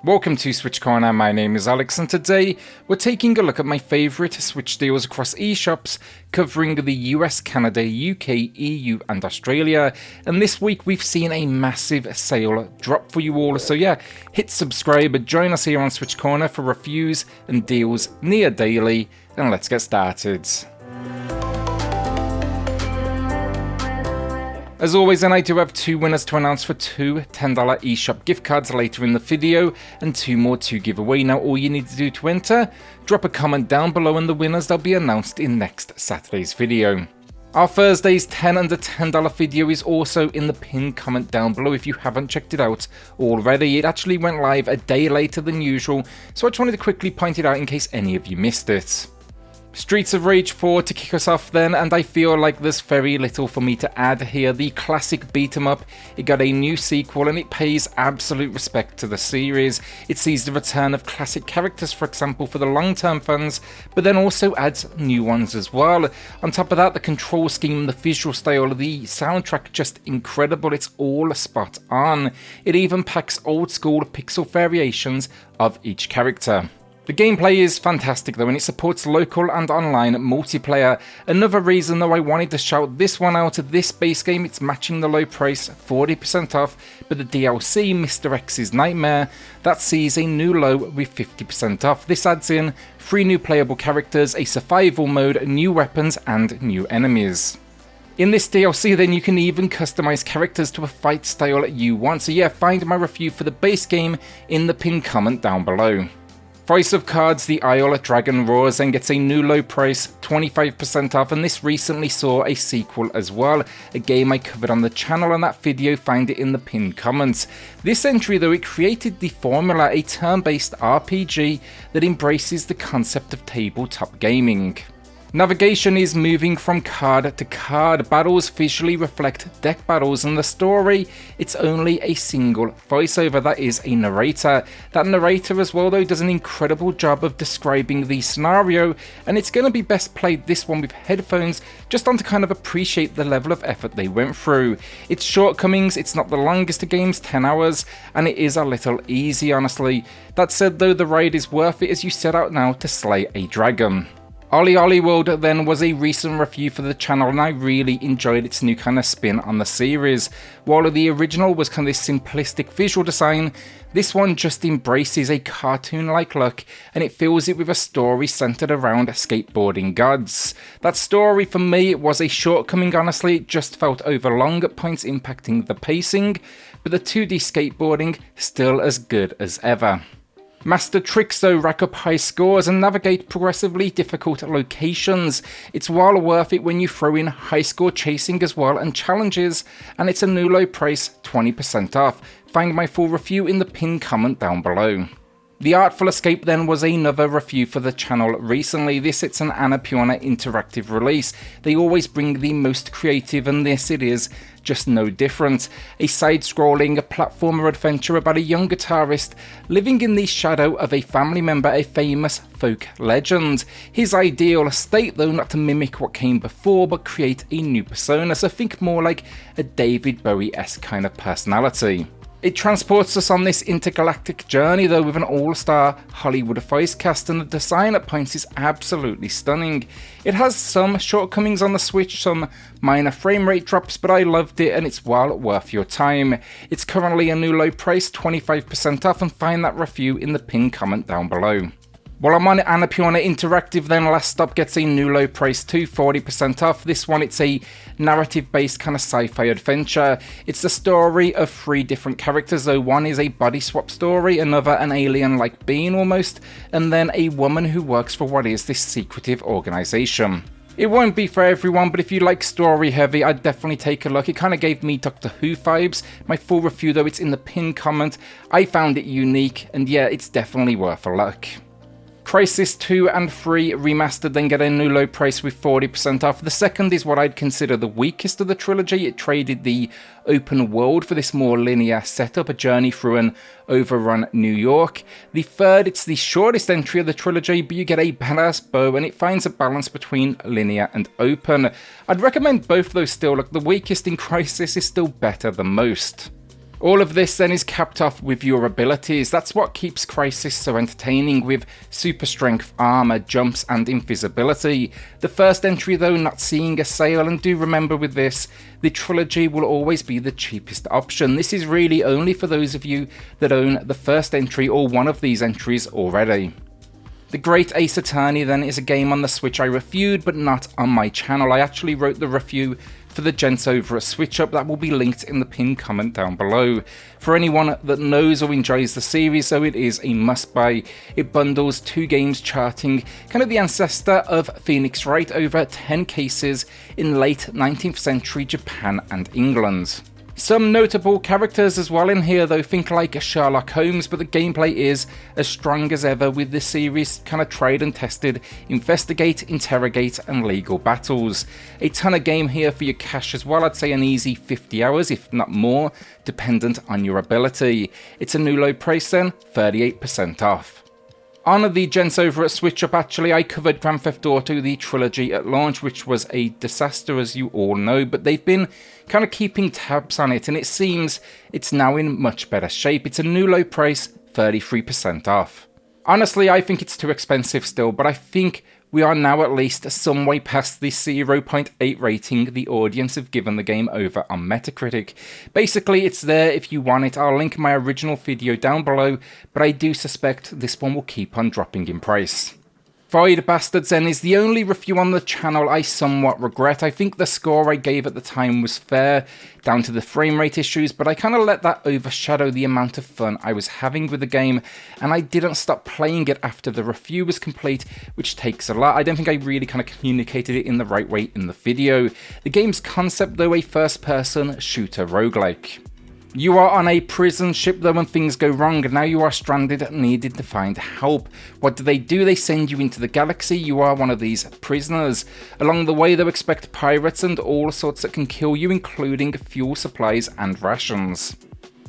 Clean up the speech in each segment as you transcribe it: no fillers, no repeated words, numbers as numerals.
Welcome to SwitchCorner, my name is Alex, and today we're taking a look at my favourite Switch deals across eShops, covering the US, Canada, UK, EU and Australia, and this week we've seen a massive sale drop for you all, so yeah, hit subscribe, join us here on SwitchCorner for reviews and deals near daily, and let's get started. As always, and I do have two winners to announce for two $10 eShop gift cards later in the video, and two more to give away. Now all you need to do to enter, drop a comment down below and the winners they'll be announced in next Saturday's video. Our Thursday's 10 under $10 video is also in the pinned comment down below if you haven't checked it out already. It actually went live a day later than usual, so I just wanted to quickly point it out in case any of you missed it. Streets of Rage 4 to kick us off then, and I feel like there's very little for me to add here. The classic beat 'em up, it got a new sequel and it pays absolute respect to the series. It sees the return of classic characters, for example, for the long-term fans, but then also adds new ones as well. On top of that, the control scheme, the visual style, the soundtrack, just incredible. It's all spot on. It even packs old school pixel variations of each character. The gameplay is fantastic though, and it supports local and online multiplayer. Another reason though I wanted to shout this one out, this base game, it's matching the low price, 40% off, but the DLC, Mr. X's Nightmare, that sees a new low with 50% off. This adds in 3 new playable characters, a survival mode, new weapons and new enemies. In this DLC then you can even customize characters to a fight style you want, so yeah, find my review for the base game in the pinned comment down below. Voice of Cards, the Isle Dragon Roars, and gets a new low price, 25% off, and this recently saw a sequel as well, a game I covered on the channel, and that video, find it in the pinned comments. This entry though, it created the formula, a turn-based RPG that embraces the concept of tabletop gaming. Navigation is moving from card to card, battles visually reflect deck battles, and the story, it's only a single voiceover, that is a narrator. That narrator as well though does an incredible job of describing the scenario, and it's going to be best played this one with headphones, just on to kind of appreciate the level of effort they went through. Its shortcomings, it's not the longest of games, 10 hours, and it is a little easy honestly. That said though, the ride is worth it as you set out now to slay a dragon. OlliOlli World then was a recent review for the channel, and I really enjoyed its new kind of spin on the series. While the original was kind of this simplistic visual design, this one just embraces a cartoon-like look, and it fills it with a story centered around skateboarding gods. That story for me, it was a shortcoming honestly, it just felt overlong at points, impacting the pacing, but the 2D skateboarding still as good as ever. Master tricks though rack up high scores and navigate progressively difficult locations. It's well worth it when you throw in high score chasing as well and challenges, and it's a new low price, 20% off. Find my full review in the pinned comment down below. The Artful Escape then was another review for the channel recently. This, it's an Annapurna interactive release. They always bring the most creative, and this it is just no different. A side-scrolling platformer adventure about a young guitarist living in the shadow of a family member, a famous folk legend. His ideal state though, not to mimic what came before, but create a new persona, so think more like a David Bowie-esque kind of personality. It transports us on this intergalactic journey though with an all-star Hollywood voice cast, and the design at points is absolutely stunning. It has some shortcomings on the Switch, some minor frame rate drops, but I loved it and it's well worth your time. It's currently a new low price, 25% off, and find that review in the pinned comment down below. While I'm on Annapurna Interactive then, Last Stop gets a new low price too, 40% off. This one, it's a narrative-based kind of sci-fi adventure. It's the story of 3 different characters though. One is a body swap story, another an alien-like being almost, and then a woman who works for what is this secretive organization. It won't be for everyone, but if you like story heavy, I'd definitely take a look. It kind of gave me Doctor Who vibes. My full review though, it's in the pinned comment. I found it unique, and yeah, it's definitely worth a look. Crysis 2 and 3 Remastered then get a new low price with 40% off. The second is what I'd consider the weakest of the trilogy. It traded the open world for this more linear setup, a journey through an overrun New York. The third, it's the shortest entry of the trilogy, but you get a badass bow and it finds a balance between linear and open. I'd recommend both of those still. Look, the weakest in Crysis is still better than most. All of this then is capped off with your abilities. That's what keeps Crysis so entertaining, with super strength, armor, jumps and invisibility. The first entry though not seeing a sale, and do remember with this, the Trilogy will always be the cheapest option. This is really only for those of you that own the first entry or one of these entries already. The Great Ace Attorney then is a game on the Switch I reviewed, but not on my channel. I actually wrote the review for the gents over at SwitchUp that will be linked in the pinned comment down below. For anyone that knows or enjoys the series though, it is a must buy. It bundles 2 games charting kind of the ancestor of Phoenix Wright over 10 cases in late 19th century Japan and England. Some notable characters as well in here though, think like Sherlock Holmes, but the gameplay is as strong as ever with this series kind of tried and tested investigate, interrogate and legal battles. A ton of game here for your cash as well. I'd say an easy 50 hours if not more, dependent on your ability. It's a new low price then, 38% off. On the gents over at SwitchUp actually, I covered Grand Theft Auto the Trilogy at launch, which was a disaster as you all know, but they've been kind of keeping tabs on it and it seems it's now in much better shape. It's a new low price, 33% off. Honestly, I think it's too expensive still, but I think we are now at least some way past the 0.8 rating the audience have given the game over on Metacritic. Basically, it's there if you want it. I'll link my original video down below, but I do suspect this one will keep on dropping in price. Void Bastards then is the only review on the channel I somewhat regret. I think the score I gave at the time was fair, down to the frame rate issues, but I kind of let that overshadow the amount of fun I was having with the game, and I didn't stop playing it after the review was complete, which takes a lot. I don't think I really kind of communicated it in the right way in the video. The game's concept though, a first-person shooter roguelike. You are on a prison ship though when things go wrong, and now you are stranded and needed to find help. What do? They send you into the galaxy. You are one of these prisoners. Along the way they'll expect pirates and all sorts that can kill you, including fuel supplies and rations.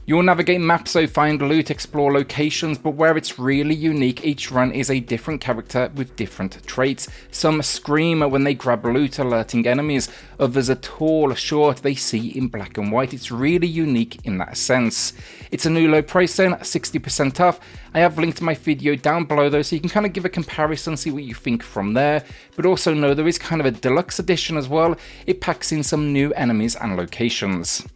You'll navigate maps, so find loot, explore locations, but where it's really unique, each run is a different character with different traits. Some scream when they grab loot, alerting enemies. Others are tall, short, they see in black and white. It's really unique in that sense. It's a new low price then, 60% off. I have linked my video down below though, so you can kind of give a comparison, see what you think from there. But also know there is kind of a deluxe edition as well. It packs in some new enemies and locations.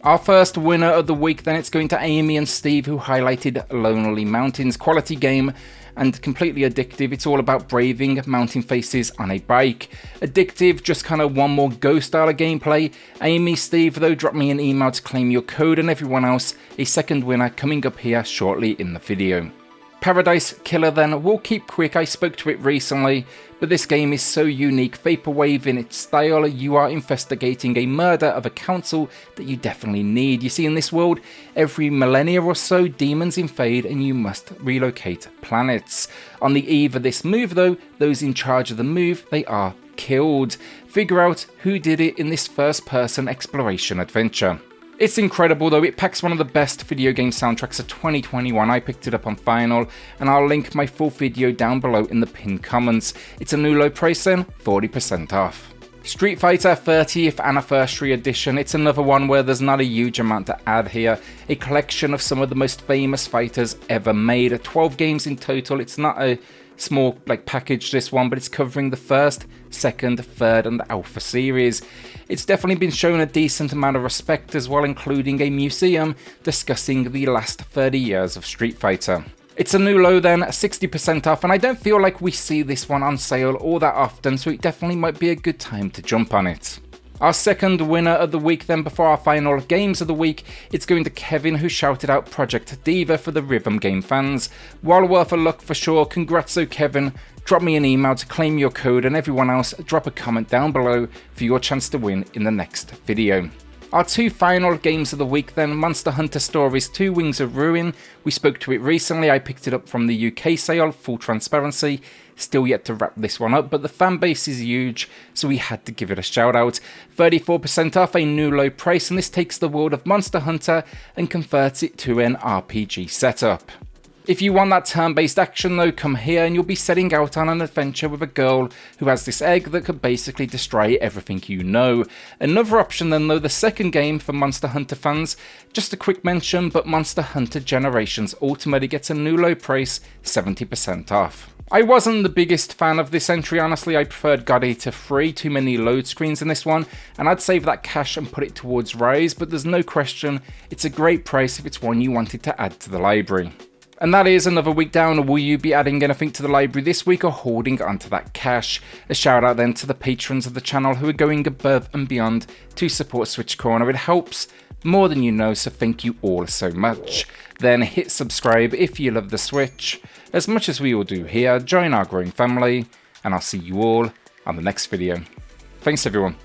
Our first winner of the week then, it's going to Amy and Steve, who highlighted Lonely Mountains. Quality game and completely addictive. It's all about braving mountain faces on a bike. Addictive, just kind of one more Go style of gameplay. Amy, Steve though, drop me an email to claim your code, and everyone else, a second winner coming up here shortly in the video. Paradise Killer then, we'll keep quick, I spoke to it recently, but this game is so unique, vaporwave in its style. You are investigating a murder of a council that you definitely need. You see, in this world, every millennia or so, demons invade and you must relocate planets. On the eve of this move though, those in charge of the move, they are killed. Figure out who did it in this first-person exploration adventure. It's incredible though, it packs one of the best video game soundtracks of 2021. I picked it up on Final, and I'll link my full video down below in the pinned comments. It's a new low price then, 40% off. Street Fighter 30th Anniversary Edition, it's another one where there's not a huge amount to add here. A collection of some of the most famous fighters ever made. 12 games in total. It's not a small package this one, but it's covering the first, second, third and Alpha series. It's definitely been shown a decent amount of respect as well, including a museum discussing the last 30 years of Street Fighter. It's a new low then, 60% off, and I don't feel like we see this one on sale all that often, so it definitely might be a good time to jump on it. Our second winner of the week then, before our final games of the week, it's going to Kevin, who shouted out Project Diva for the rhythm game fans. Well worth a look for sure. Congrats though, Kevin. Drop me an email to claim your code, and everyone else, drop a comment down below for your chance to win in the next video. Our two final games of the week then, Monster Hunter Stories 2 Wings of Ruin. We spoke to it recently, I picked it up from the UK sale, full transparency. Still yet to wrap this one up, but the fan base is huge, so we had to give it a shout out. 34% off, a new low price, and this takes the world of Monster Hunter and converts it to an RPG setup. If you want that turn-based action though, come here and you'll be setting out on an adventure with a girl who has this egg that could basically destroy everything you know. Another option then though, the second game for Monster Hunter fans. Just a quick mention, but Monster Hunter Generations ultimately gets a new low price, 70% off. I wasn't the biggest fan of this entry, honestly. I preferred God Eater 3, too many load screens in this one, and I'd save that cash and put it towards Rise, but there's no question, it's a great price if it's one you wanted to add to the library. And that is another week down. Will you be adding anything to the library this week or holding onto that cash? A shout out then to the patrons of the channel who are going above and beyond to support SwitchCorner. It helps more than you know, so thank you all so much. Then hit subscribe if you love the Switch, as much as we all do here. Join our growing family, and I'll see you all on the next video. Thanks everyone.